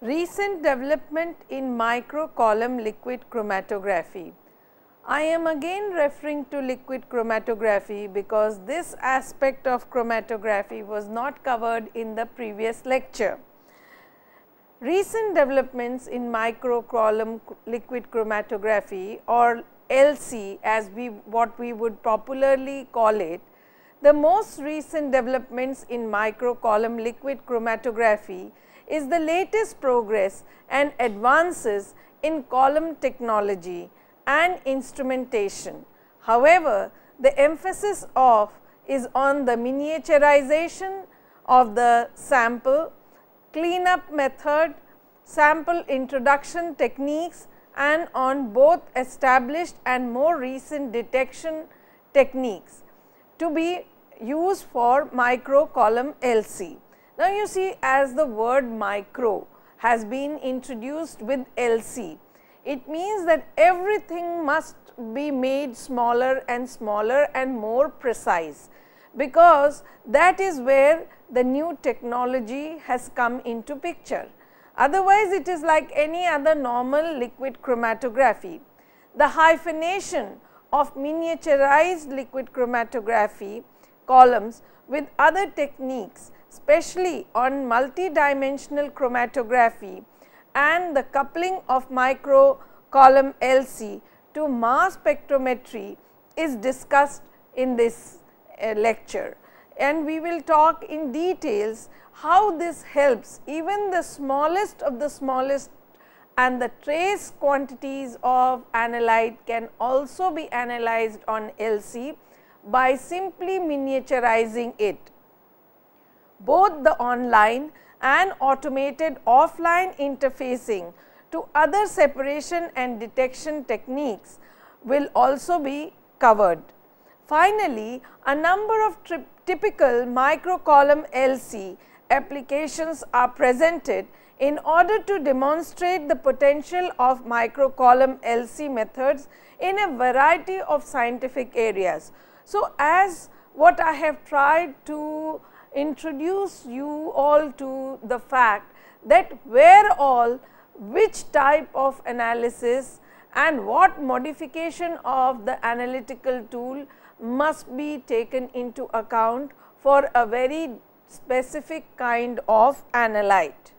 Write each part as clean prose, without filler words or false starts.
Recent development in micro column liquid chromatography. I am again referring to liquid chromatography because this aspect of chromatography was not covered in the previous lecture. Recent developments in micro column liquid chromatography, or LC as what we would popularly call it. The most recent developments in micro column liquid chromatography is the latest progress and advances in column technology and instrumentation. However, the emphasis is on the miniaturization of the sample, cleanup method, sample introduction techniques, and on both established and more recent detection techniques to be used for micro column LC. Now, you see, as the word micro has been introduced with LC, it means that everything must be made smaller and more precise, because that is where the new technology has come into picture. Otherwise, it is like any other normal liquid chromatography. The hyphenation of miniaturized liquid chromatography columns with other techniques, especially on multi-dimensional chromatography, and the coupling of micro column LC to mass spectrometry is discussed in this lecture, and we will talk in details how this helps even the smallest of the smallest, and the trace quantities of analyte can also be analyzed on LC by simply miniaturizing it. Both the online and automated offline interfacing to other separation and detection techniques will also be covered. Finally, a number of typical micro column LC applications are presented in order to demonstrate the potential of micro column LC methods in a variety of scientific areas. So, as what I have tried to introduce you all to the fact that where all, which type of analysis and what modification of the analytical tool must be taken into account for a very specific kind of analyte.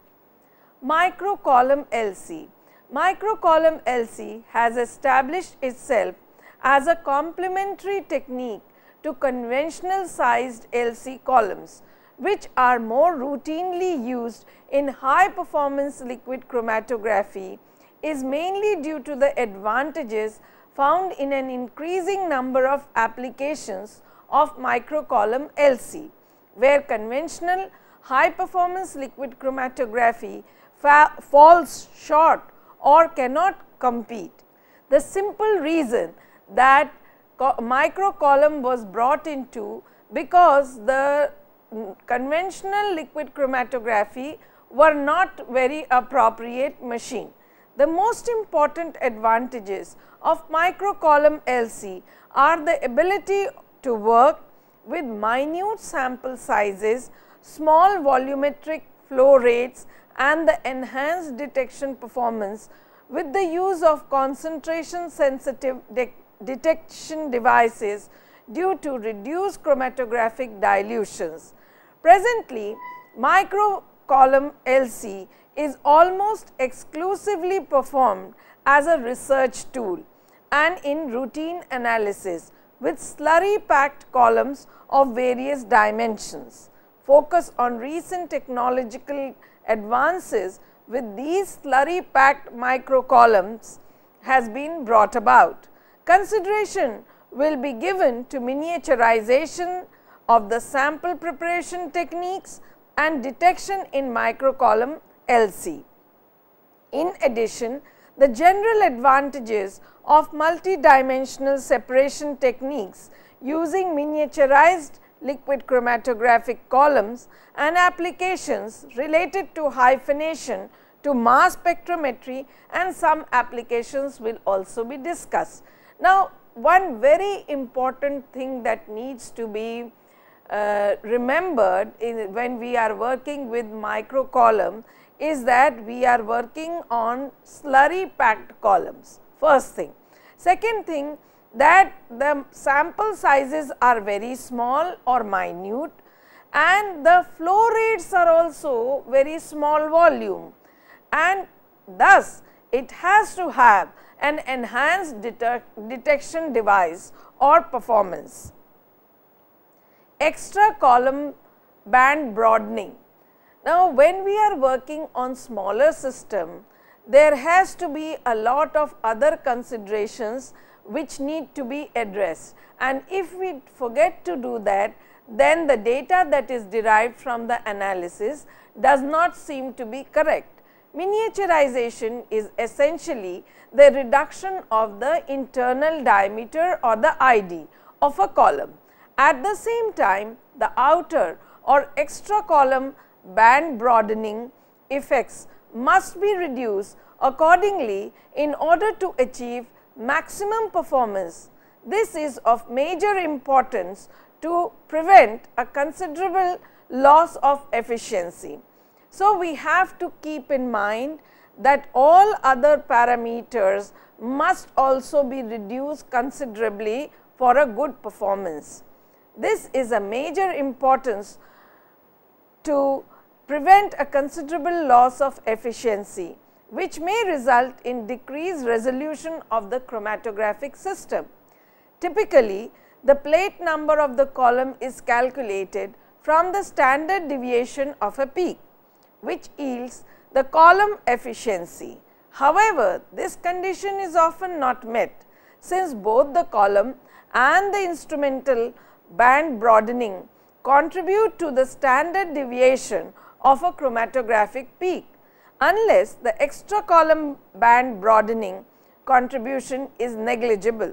Micro column LC. Micro column LC has established itself as a complementary technique to conventional sized LC columns, which are more routinely used in high performance liquid chromatography, is mainly due to the advantages found in an increasing number of applications of micro column LC, where conventional high performance liquid chromatography falls short or cannot compete. The simple reason that micro column was brought into because the conventional liquid chromatography were not very appropriate machine. The most important advantages of micro column LC are the ability to work with minute sample sizes, small volumetric flow rates, and the enhanced detection performance with the use of concentration sensitive detection devices due to reduced chromatographic dilutions. Presently, micro column LC is almost exclusively performed as a research tool and in routine analysis with slurry packed columns of various dimensions. Focus on recent technological advances with these slurry packed micro columns has been brought about. Consideration will be given to miniaturization of the sample preparation techniques and detection in micro column LC. In addition, the general advantages of multi-dimensional separation techniques using miniaturized liquid chromatographic columns and applications related to hyphenation to mass spectrometry and some applications will also be discussed. Now, one very important thing that needs to be remembered when we are working with micro column is that we are working on slurry packed columns, first thing. Second thing, that the sample sizes are very small or minute, and the flow rates are also very small volume, and thus it has to have an enhanced detection device or performance. Extra column band broadening. Now, when we are working on smaller system, there has to be a lot of other considerations which need to be addressed, and if we forget to do that, then the data that is derived from the analysis does not seem to be correct. Miniaturization is essentially the reduction of the internal diameter or the ID of a column. At the same time, the outer or extra column band broadening effects must be reduced accordingly in order to achieve maximum performance. This is of major importance to prevent a considerable loss of efficiency. So, we have to keep in mind that all other parameters must also be reduced considerably for a good performance. This is a major importance to prevent a considerable loss of efficiency, which may result in decreased resolution of the chromatographic system. Typically, the plate number of the column is calculated from the standard deviation of a peak, which yields the column efficiency. However, this condition is often not met, since both the column and the instrumental band broadening contribute to the standard deviation of a chromatographic peak, unless the extra column band broadening contribution is negligible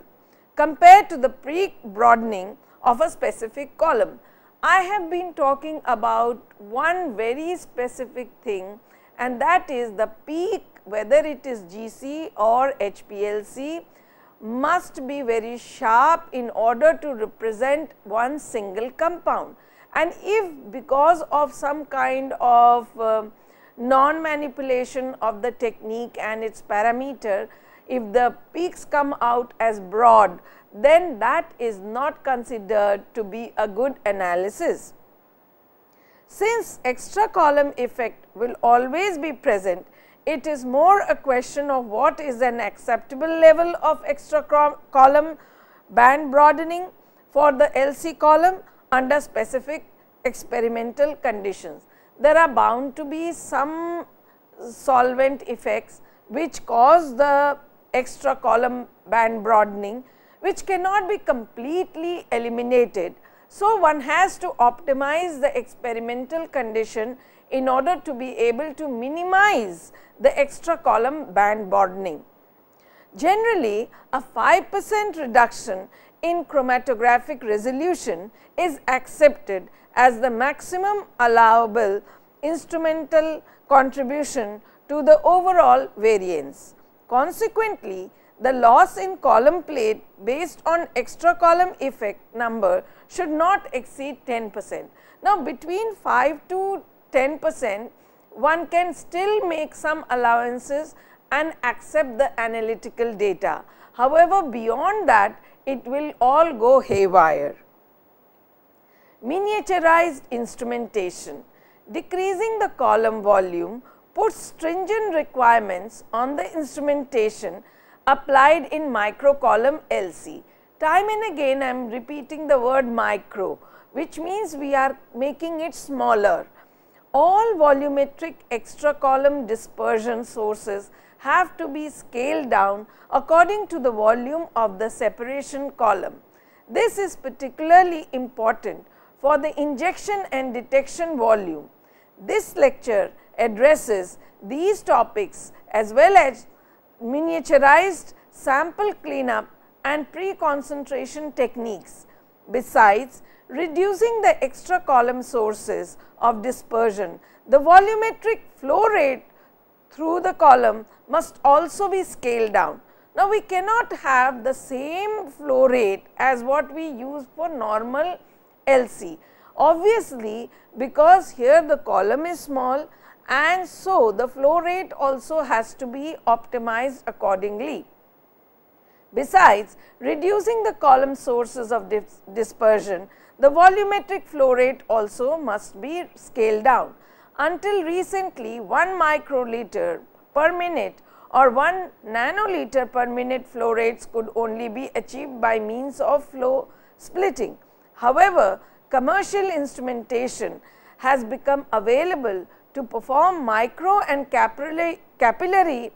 compared to the peak broadening of a specific column. I have been talking about one very specific thing, and that is the peak, whether it is GC or HPLC, must be very sharp in order to represent one single compound. And if because of some kind of non-manipulation of the technique and its parameter, if the peaks come out as broad, then that is not considered to be a good analysis. Since extra column effect will always be present, it is more a question of what is an acceptable level of extra column band broadening for the LC column under specific experimental conditions. There are bound to be some solvent effects which cause the extra column band broadening, which cannot be completely eliminated. So, one has to optimize the experimental condition in order to be able to minimize the extra column band broadening. Generally, a 5% reduction in chromatographic resolution is accepted as the maximum allowable instrumental contribution to the overall variance. Consequently, the loss in column plate based on extra column effect number should not exceed 10%. Now, between 5 to 10%, one can still make some allowances and accept the analytical data. However, beyond that, it will all go haywire. Miniaturized instrumentation. Decreasing the column volume puts stringent requirements on the instrumentation applied in micro column LC. Time and again I am repeating the word micro, which means we are making it smaller. All volumetric extra column dispersion sources have to be scaled down according to the volume of the separation column. This is particularly important for the injection and detection volume. This lecture addresses these topics as well as miniaturized sample cleanup and pre-concentration techniques. Besides reducing the extra column sources of dispersion, the volumetric flow rate through the column must also be scaled down. Now, we cannot have the same flow rate as what we use for normal LC. Obviously, because here the column is small and so the flow rate also has to be optimized accordingly. Besides reducing the column sources of dispersion, the volumetric flow rate also must be scaled down. Until recently, 1 microliter per minute or 1 nanoliter per minute flow rates could only be achieved by means of flow splitting. However, commercial instrumentation has become available to perform micro and capillary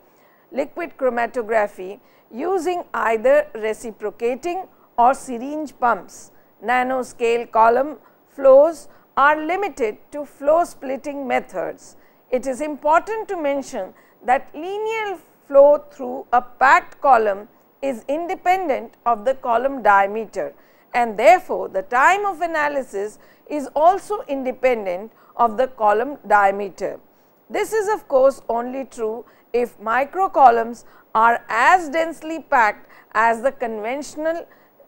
liquid chromatography using either reciprocating or syringe pumps. Nanoscale column flows are limited to flow splitting methods. It is important to mention that linear flow through a packed column is independent of the column diameter, and therefore, the time of analysis is also independent of the column diameter. This is of course only true if micro columns are as densely packed as the conventional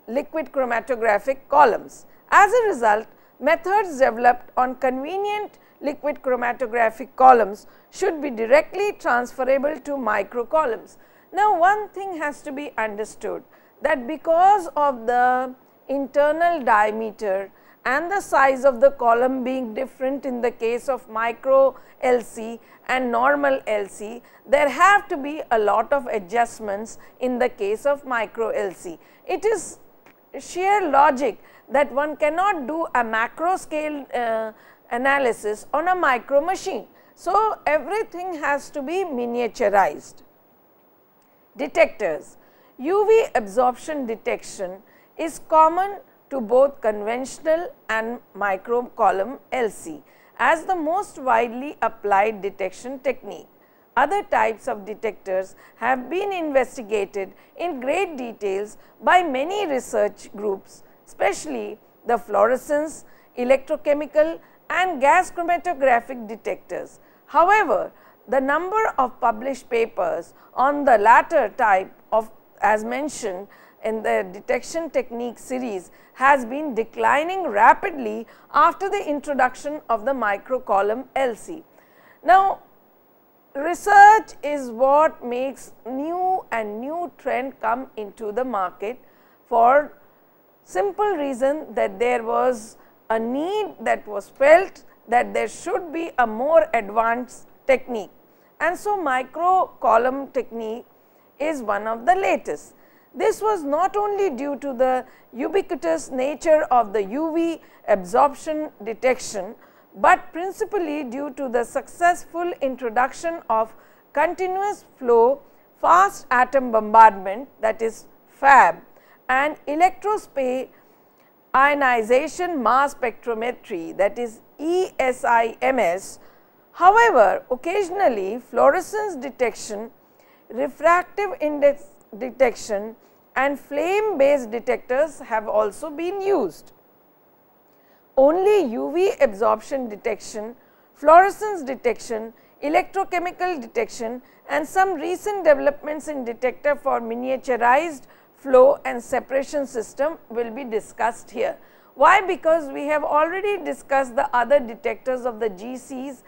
liquid chromatographic columns. As a result, methods developed on convenient liquid chromatographic columns should be directly transferable to micro columns. Now, one thing has to be understood, that because of the internal diameter and the size of the column being different in the case of micro LC and normal LC, there have to be a lot of adjustments in the case of micro LC. It is sheer logic that one cannot do a macro scale analysis on a micro machine. So, everything has to be miniaturized. Detectors. UV absorption detection is common to both conventional and micro column LC as the most widely applied detection technique. Other types of detectors have been investigated in great details by many research groups, especially the fluorescence, electrochemical and gas chromatographic detectors. However, the number of published papers on the latter type of, as mentioned in the detection technique series, has been declining rapidly after the introduction of the micro column LC. Now, research is what makes new trend come into the market, for simple reason that there was a need that was felt that there should be a more advanced technique, and so micro column technique is one of the latest. This was not only due to the ubiquitous nature of the UV absorption detection, but principally due to the successful introduction of continuous flow fast atom bombardment, that is FAB, and electrospray ionization mass spectrometry, that is ESIMS. However, occasionally fluorescence detection, refractive index detection and flame based detectors have also been used. Only UV absorption detection, fluorescence detection, electrochemical detection and some recent developments in detector for miniaturized flow and separation system will be discussed here. Why? Because we have already discussed the other detectors of the GCs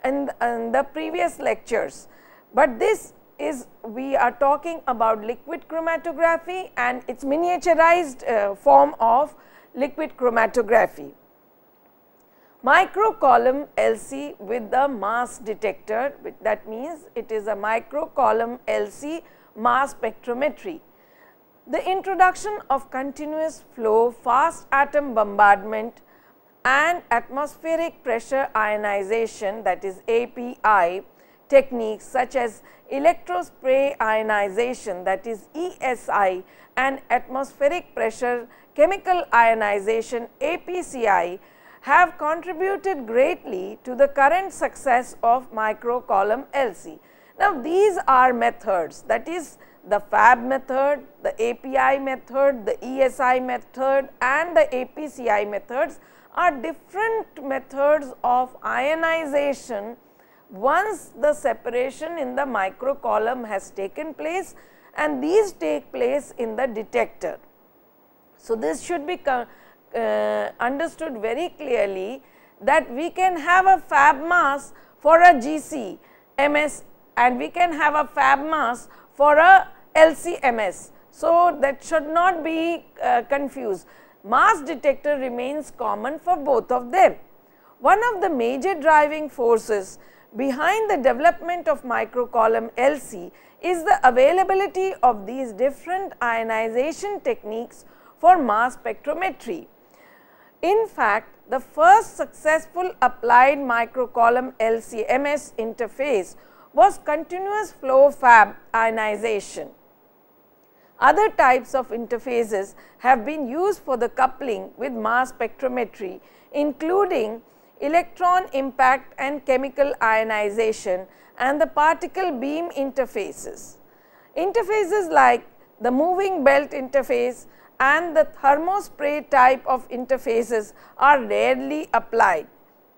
in the previous lectures, but this is, we are talking about liquid chromatography and its miniaturized form of liquid chromatography. Micro column LC with the mass detector, that means it is a micro column LC mass spectrometry. The introduction of continuous flow fast atom bombardment and atmospheric pressure ionization, that is API techniques such as electrospray ionization, that is ESI, and atmospheric pressure chemical ionization APCI have contributed greatly to the current success of micro column LC. Now, these are methods, that is the FAB method, the API method, the ESI method and the APCI methods are different methods of ionization once the separation in the micro column has taken place, and these take place in the detector. So, this should be understood very clearly that we can have a fab mass for a GC-MS and we can have a fab mass for a LC-MS. So, that should not be confused. Mass detector remains common for both of them. One of the major driving forces behind the development of microcolumn LC is the availability of these different ionization techniques for mass spectrometry. In fact, the first successful applied microcolumn LC-MS interface was continuous flow fab ionization. Other types of interfaces have been used for the coupling with mass spectrometry, including electron impact and chemical ionization and the particle beam interfaces. Interfaces like the moving belt interface and the thermospray type of interfaces are rarely applied.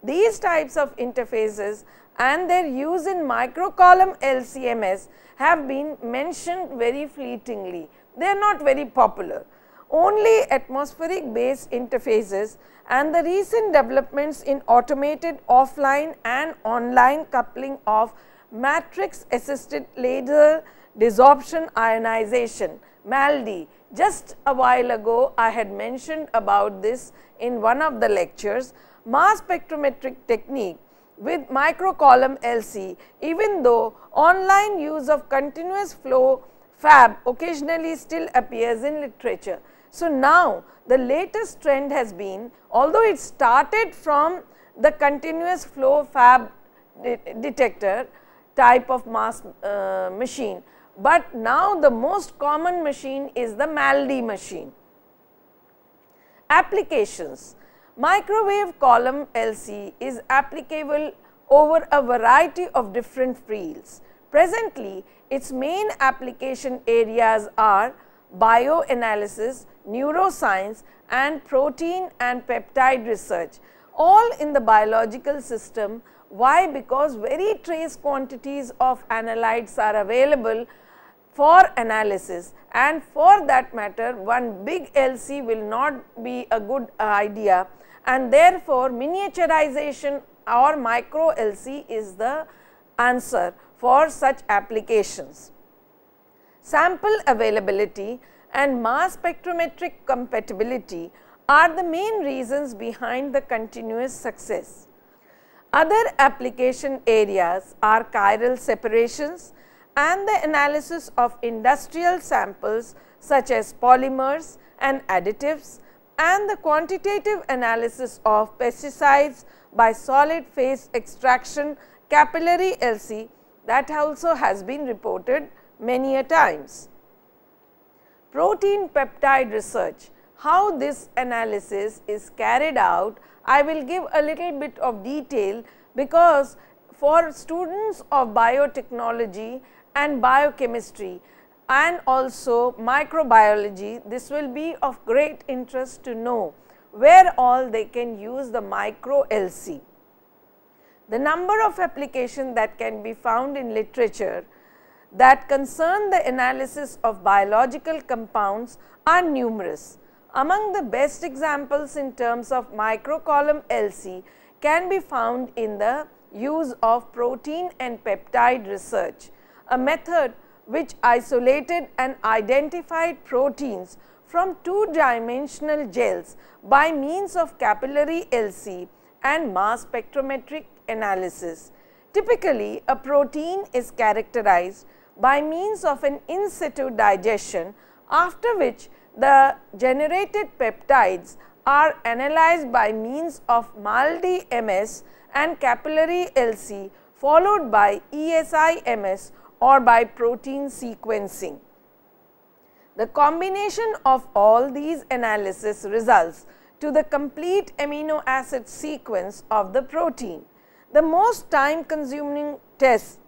These types of interfaces and their use in microcolumn LC-MS have been mentioned very fleetingly. They are not very popular. Only atmospheric based interfaces and the recent developments in automated offline and online coupling of matrix assisted laser desorption ionization MALDI. Just a while ago I had mentioned about this in one of the lectures. Mass spectrometric technique with microcolumn LC, even though online use of continuous flow fab occasionally still appears in literature. So, now the latest trend has been, although it started from the continuous flow fab detector type of mass machine, but now the most common machine is the MALDI machine. Applications. Microwave column LC is applicable over a variety of different fields. Presently, its main application areas are bioanalysis, neuroscience and protein and peptide research, all in the biological system. Why? Because very trace quantities of analytes are available for analysis, and for that matter one big LC will not be a good idea, and therefore miniaturization or micro LC is the answer for such applications. Sample availability and mass spectrometric compatibility are the main reasons behind the continuous success. Other application areas are chiral separations and the analysis of industrial samples such as polymers and additives, and the quantitative analysis of pesticides by solid phase extraction capillary LC, that also has been reported many a times. Protein peptide research, how this analysis is carried out, I will give a little bit of detail, because for students of biotechnology and biochemistry and also microbiology, this will be of great interest to know where all they can use the micro LC. The number of applications that can be found in literature that concern the analysis of biological compounds are numerous. Among the best examples in terms of microcolumn LC can be found in the use of protein and peptide research, a method which isolated and identified proteins from two-dimensional gels by means of capillary LC and mass spectrometric analysis. Typically, a protein is characterized by means of an in situ digestion, after which the generated peptides are analyzed by means of MALDI-MS and capillary LC, followed by ESI-MS or by protein sequencing. The combination of all these analysis results to the complete amino acid sequence of the protein. The most time consuming tests,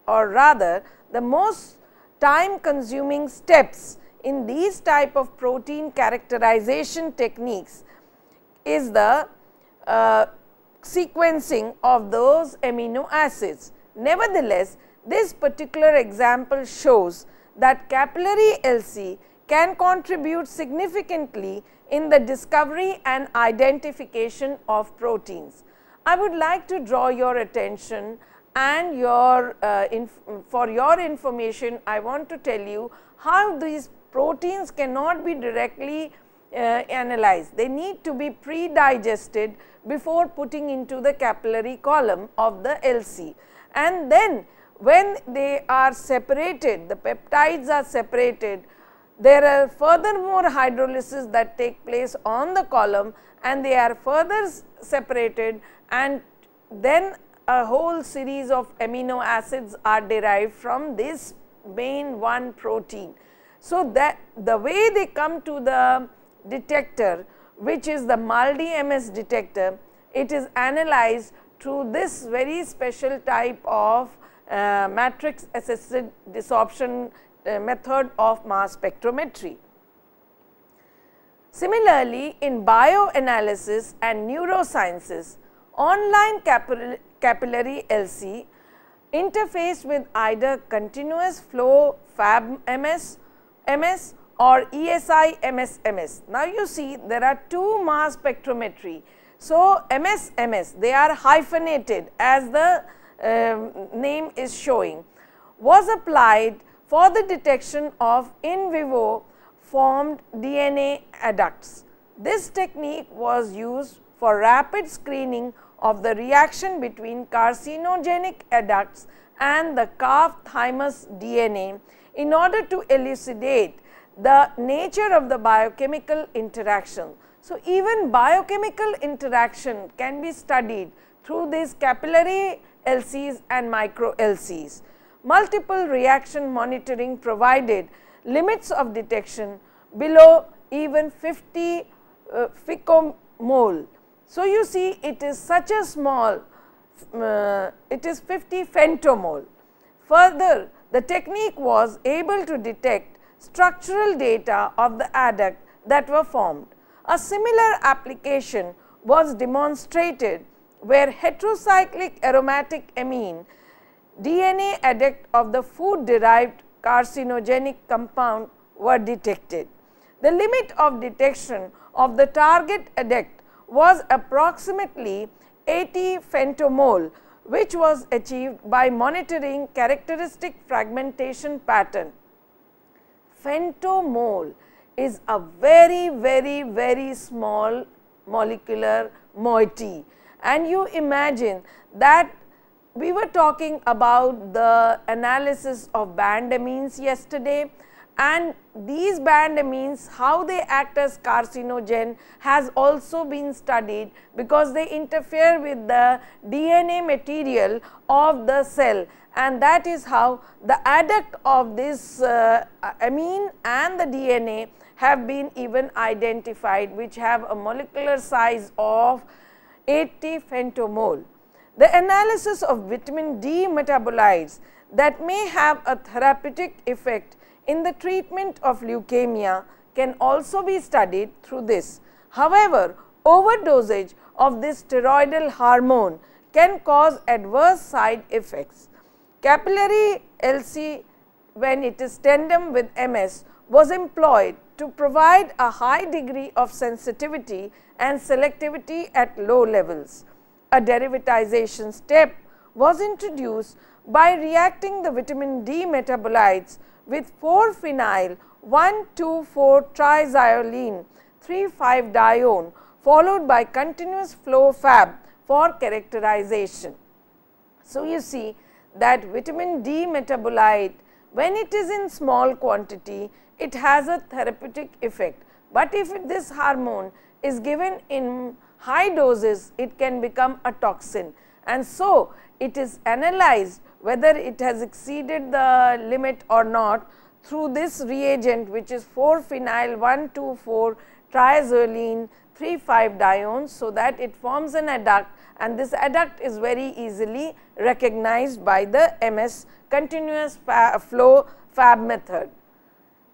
or rather the most time consuming steps in these type of protein characterization techniques is the sequencing of those amino acids. Nevertheless, this particular example shows that capillary LC can contribute significantly in the discovery and identification of proteins. I would like to draw your attention and for your information, I want to tell you how these proteins cannot be directly analyzed. They need to be pre-digested before putting into the capillary column of the LC, and then when they are separated, the peptides are separated, there are furthermore hydrolysis that take place on the column, and they are further separated, and then a whole series of amino acids are derived from this main one protein. So, that the way they come to the detector, which is the MALDI-MS detector, it is analyzed through this very special type of matrix assisted desorption method of mass spectrometry. Similarly, in bioanalysis and neurosciences, online capillary LC interface with either continuous flow Fab-MS or ESI-MS. Now, you see there are two mass spectrometry. So, MS-MS, they are hyphenated as the name is showing, was applied for the detection of in vivo formed DNA adducts. This technique was used for rapid screening of the reaction between carcinogenic adducts and the calf thymus DNA in order to elucidate the nature of the biochemical interaction. So, even biochemical interaction can be studied through these capillary LCs and micro LCs. Multiple reaction monitoring provided limits of detection below even 50 picomole. So, you see it is such a small, it is 50 femtomole. Further, the technique was able to detect structural data of the adduct that were formed. A similar application was demonstrated where heterocyclic aromatic amine DNA adduct of the food derived carcinogenic compound were detected. The limit of detection of the target adduct was approximately 80 femtomole, which was achieved by monitoring characteristic fragmentation pattern. Femtomole is a very small molecular moiety, and you imagine that we were talking about the analysis of band amines yesterday, and these band amines, how they act as carcinogen has also been studied, because they interfere with the DNA material of the cell, and that is how the adduct of this amine and the DNA have been even identified, which have a molecular size of 80 femtomole. The analysis of vitamin D metabolites that may have a therapeutic effect in the treatment of leukemia can also be studied through this. However, overdosage of this steroidal hormone can cause adverse side effects. Capillary LC, when it is tandem with MS, was employed to provide a high degree of sensitivity and selectivity at low levels. A derivatization step was introduced by reacting the vitamin D metabolites with 4-phenyl 1,2,4-triazolene 3,5-dione followed by continuous flow Fab for characterization. So, you see that vitamin D metabolite, when it is in small quantity, it has a therapeutic effect, but if this hormone is given in high doses, it can become a toxin, and so it is analyzed whether it has exceeded the limit or not through this reagent, which is 4-phenyl 1,2,4-triazolene 3,5-dione, so that it forms an adduct, and this adduct is very easily recognized by the MS continuous flow Fab method.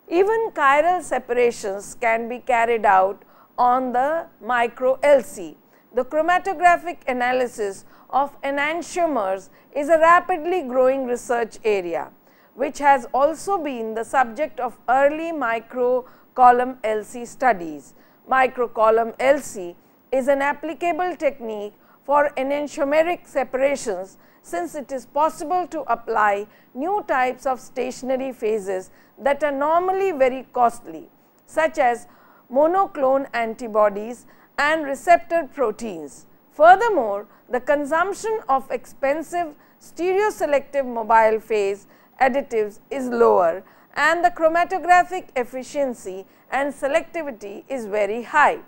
Even chiral separations can be carried out on the micro LC. The chromatographic analysis of enantiomers is a rapidly growing research area. which has also been the subject of early microcolumn LC studies. Microcolumn LC is an applicable technique for enantiomeric separations, since it is possible to apply new types of stationary phases that are normally very costly, such as monoclonal antibodies and receptor proteins. Furthermore, the consumption of expensive stereoselective mobile phase additives is lower, and the chromatographic efficiency and selectivity is very high.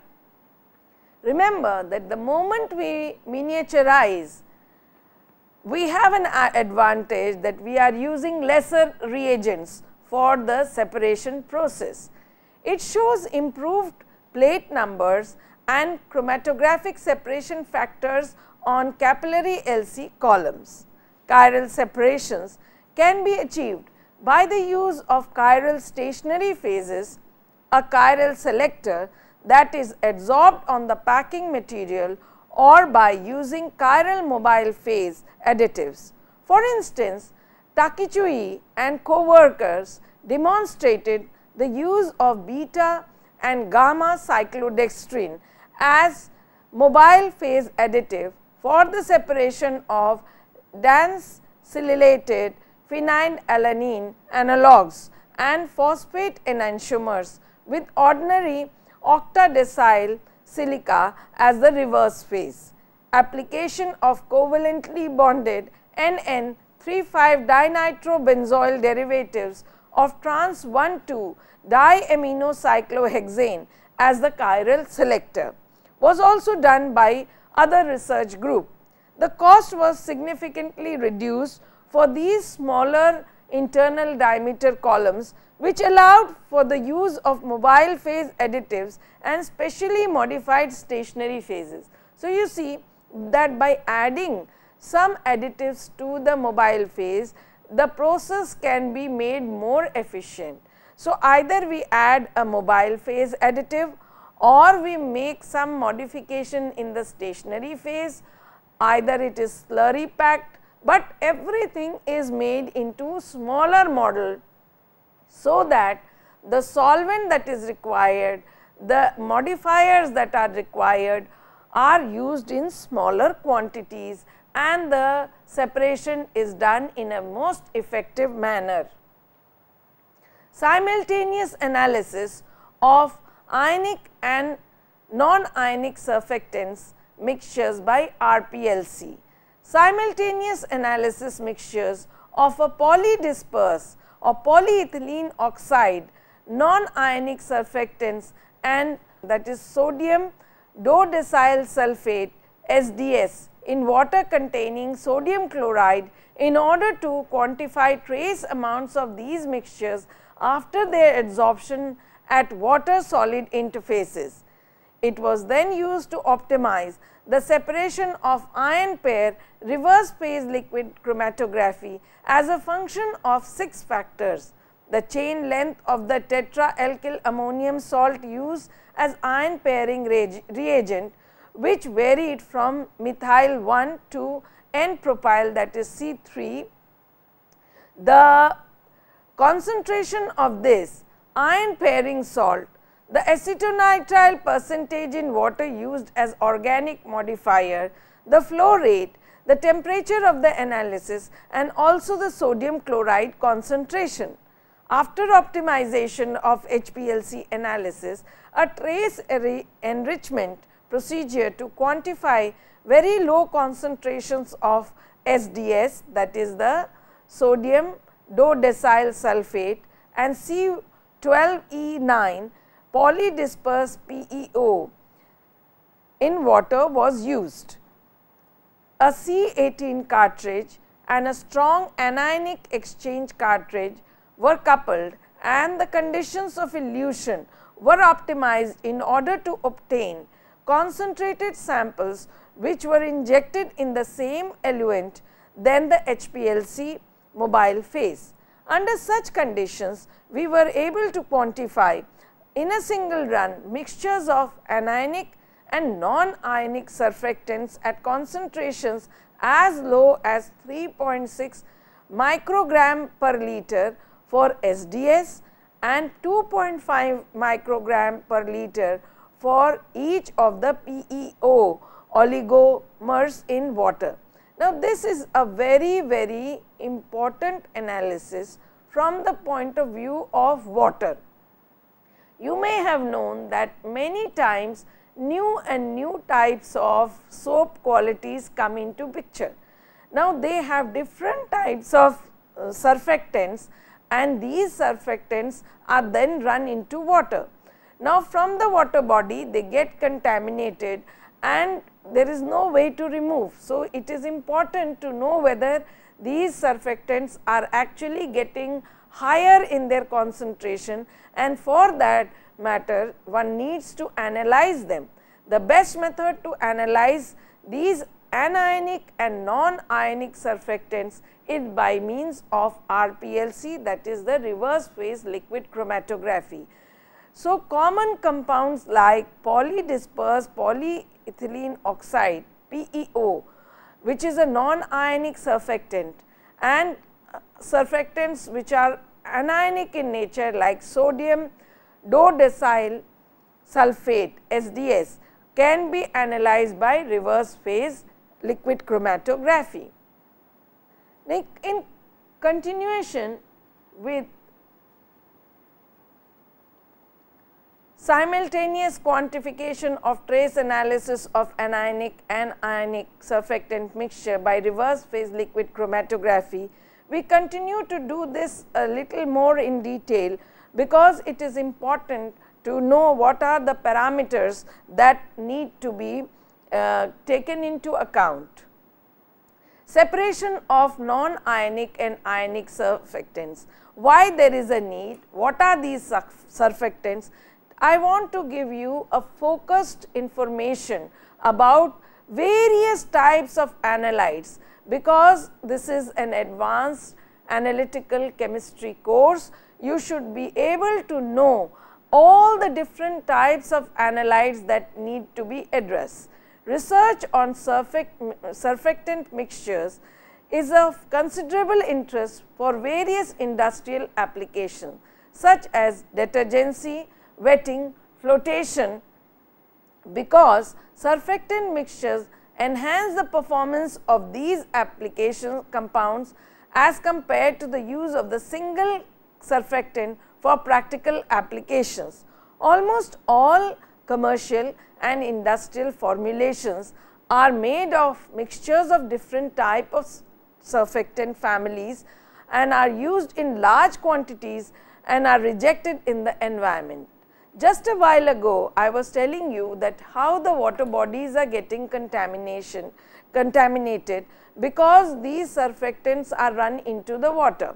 Remember that the moment we miniaturize, we have an advantage that we are using lesser reagents for the separation process. It shows improved plate numbers and chromatographic separation factors on capillary LC columns. Chiral separations can be achieved by the use of chiral stationary phases, a chiral selector that is adsorbed on the packing material, or by using chiral mobile phase additives. For instance, Takichui and co-workers demonstrated the use of beta and gamma cyclodextrin as mobile phase additive for the separation of dense-silylated phenylalanine analogues and phosphate enantiomers with ordinary octadecyl silica as the reverse phase. Application of covalently bonded NN,3,5-dinitrobenzoyl derivatives of trans 1,2 diaminocyclohexane as the chiral selector was also done by other research group. The cost was significantly reduced for these smaller internal diameter columns, which allowed for the use of mobile phase additives and specially modified stationary phases. So, you see that by adding some additives to the mobile phase, the process can be made more efficient. So, either we add a mobile phase additive or we make some modification in the stationary phase, either it is slurry packed, but everything is made into smaller model, so that the solvent that is required, the modifiers that are required are used in smaller quantities, and the separation is done in a most effective manner. Simultaneous analysis of ionic and non-ionic surfactants mixtures by RPLC. Simultaneous analysis mixtures of a polydisperse or polyethylene oxide non-ionic surfactants, and that is sodium dodecyl sulfate SDS in water containing sodium chloride, in order to quantify trace amounts of these mixtures after their adsorption at water solid interfaces. It was then used to optimize the separation of ion pair reverse phase liquid chromatography as a function of 6 factors: the chain length of the tetraalkyl ammonium salt used as ion pairing reagent, which varied from methyl 1 to N-propyl, that is C3. The concentration of this ion pairing salt, the acetonitrile percentage in water used as organic modifier, the flow rate, the temperature of the analysis, and also the sodium chloride concentration. After optimization of HPLC analysis, a trace enrichment procedure to quantify very low concentrations of SDS, that is the sodium dodecyl sulfate, and C12E9 polydisperse PEO in water was used. A C18 cartridge and a strong anionic exchange cartridge were coupled, and the conditions of elution were optimized in order to obtain concentrated samples which were injected in the same eluent than the HPLC mobile phase. Under such conditions, we were able to quantify in a single run mixtures of anionic and non-ionic surfactants at concentrations as low as 3.6 microgram per liter for SDS and 2.5 microgram per liter for each of the PEO oligomers in water. Now, this is a very important analysis from the point of view of water. You may have known that many times new types of soap qualities come into picture. Now, they have different types of surfactants, and these surfactants are then run into water. Now, from the water body they get contaminated and there is no way to remove. So, it is important to know whether these surfactants are actually getting higher in their concentration, and for that matter one needs to analyze them. The best method to analyze these anionic and non-ionic surfactants is by means of RPLC, that is the reverse phase liquid chromatography. So, common compounds like polydispersed polyethylene oxide PEO, which is a non-ionic surfactant, and surfactants which are anionic in nature like sodium dodecyl sulfate SDS can be analyzed by reverse phase liquid chromatography. In continuation with simultaneous quantification of trace analysis of anionic and ionic surfactant mixture by reverse phase liquid chromatography, we continue to do this a little more in detail, because it is important to know what are the parameters that need to be taken into account. Separation of non-ionic and ionic surfactants. Why there is a need? What are these surfactants? I want to give you a focused information about various types of analytes, because this is an advanced analytical chemistry course. You should be able to know all the different types of analytes that need to be addressed. Research on surfactant mixtures is of considerable interest for various industrial applications such as detergency, wetting, flotation, because surfactant mixtures enhance the performance of these application compounds as compared to the use of the single surfactant for practical applications. Almost all commercial and industrial formulations are made of mixtures of different type of surfactant families and are used in large quantities and are rejected in the environment. Just a while ago, I was telling you that how the water bodies are getting contaminated because these surfactants are run into the water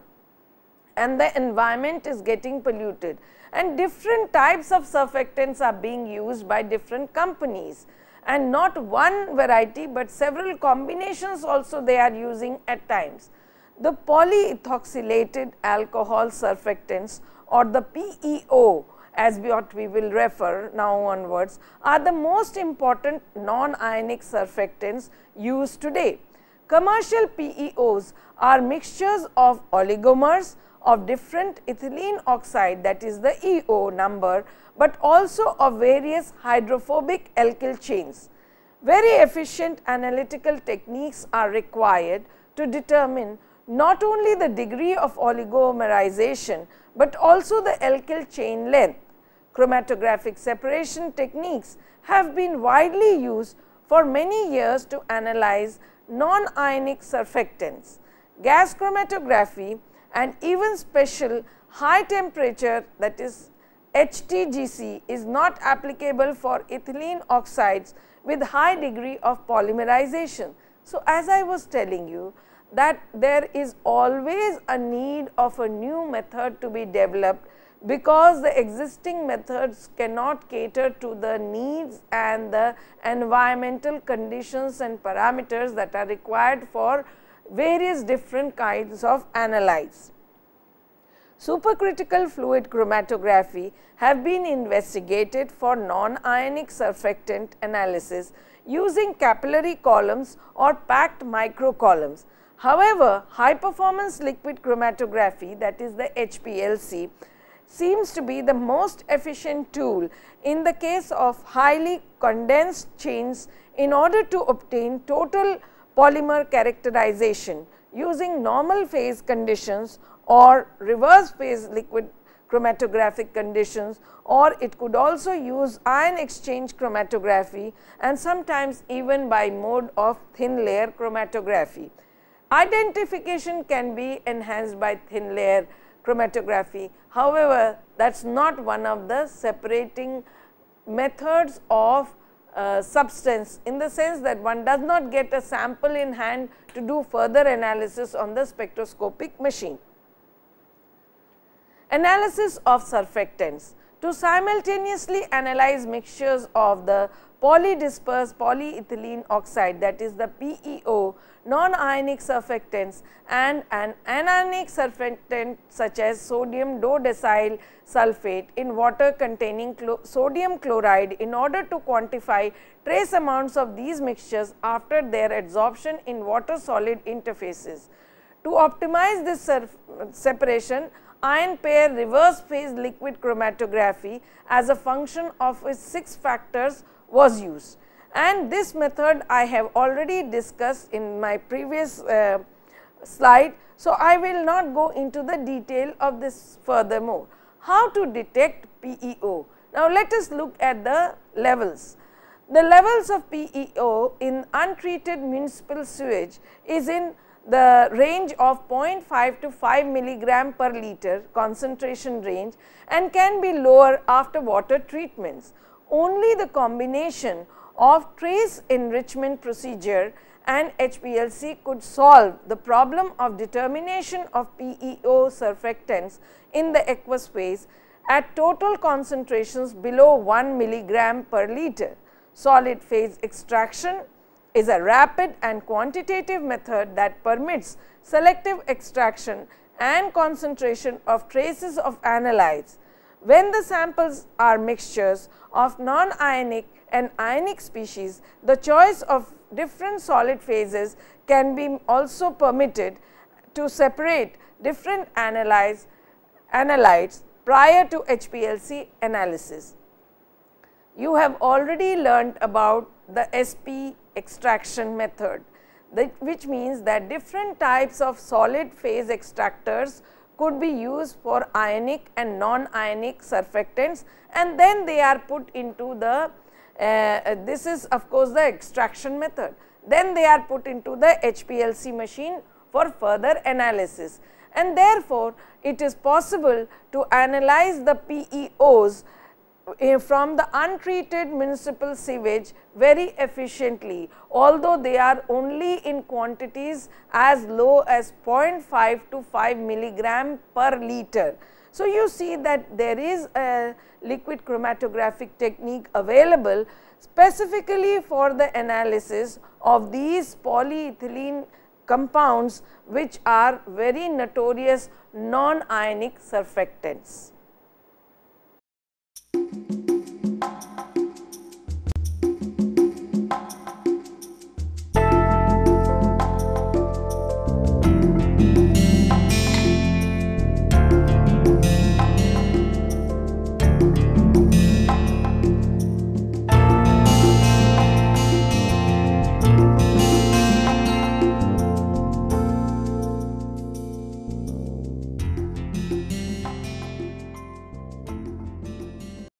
and the environment is getting polluted, and different types of surfactants are being used by different companies, and not one variety but several combinations also they are using at times. The polyethoxylated alcohol surfactants, or the PEO, as what we will refer now onwards, are the most important non-ionic surfactants used today. Commercial PEOs are mixtures of oligomers of different ethylene oxide, that is the EO number, but also of various hydrophobic alkyl chains. Very efficient analytical techniques are required to determine not only the degree of oligomerization, but also the alkyl chain length. Chromatographic separation techniques have been widely used for many years to analyze non-ionic surfactants. Gas chromatography and even special high temperature, that is HTGC, is not applicable for ethylene oxides with high degree of polymerization. So, as I was telling you that there is always a need of a new method to be developed, because the existing methods cannot cater to the needs and the environmental conditions and parameters that are required for various different kinds of analytes. Supercritical fluid chromatography have been investigated for non-ionic surfactant analysis using capillary columns or packed microcolumns. However, high performance liquid chromatography, that is the HPLC, seems to be the most efficient tool in the case of highly condensed chains in order to obtain total polymer characterization using normal phase conditions or reverse phase liquid chromatographic conditions, or it could also use ion exchange chromatography and sometimes even by mode of thin layer chromatography. Identification can be enhanced by thin layer chromatography. However, that is not one of the separating methods of substance, in the sense that one does not get a sample in hand to do further analysis on the spectroscopic machine. Analysis of surfactants. To simultaneously analyze mixtures of the polydispersed polyethylene oxide, that is the PEO, non-ionic surfactants and an anionic surfactant such as sodium dodecyl sulfate in water containing sodium chloride, in order to quantify trace amounts of these mixtures after their adsorption in water solid interfaces. To optimize this separation, ion pair reverse phase liquid chromatography as a function of its 6 factors was used, and this method I have already discussed in my previous slide. So, I will not go into the detail of this furthermore. How to detect PEO? Now, let us look at the levels. The levels of PEO in untreated municipal sewage is in the range of 0.5 to 5 milligram per liter concentration range and can be lower after water treatments. Only the combination of trace enrichment procedure and HPLC could solve the problem of determination of PEO surfactants in the aqueous phase at total concentrations below 1 milligram per liter. Solid phase extraction is a rapid and quantitative method that permits selective extraction and concentration of traces of analytes. When the samples are mixtures of non-ionic and ionic species, the choice of different solid phases can be also permitted to separate different analytes prior to HPLC analysis. You have already learnt about the SP extraction method, which means that different types of solid phase extractors could be used for ionic and non-ionic surfactants, and then they are put into the this is of course the extraction method. Then they are put into the HPLC machine for further analysis, and therefore, it is possible to analyze the PEOs from the untreated municipal sewage very efficiently, although they are only in quantities as low as 0.5 to 5 milligram per liter. So, you see that there is a liquid chromatographic technique available specifically for the analysis of these polyethylene compounds, which are very notorious non-ionic surfactants.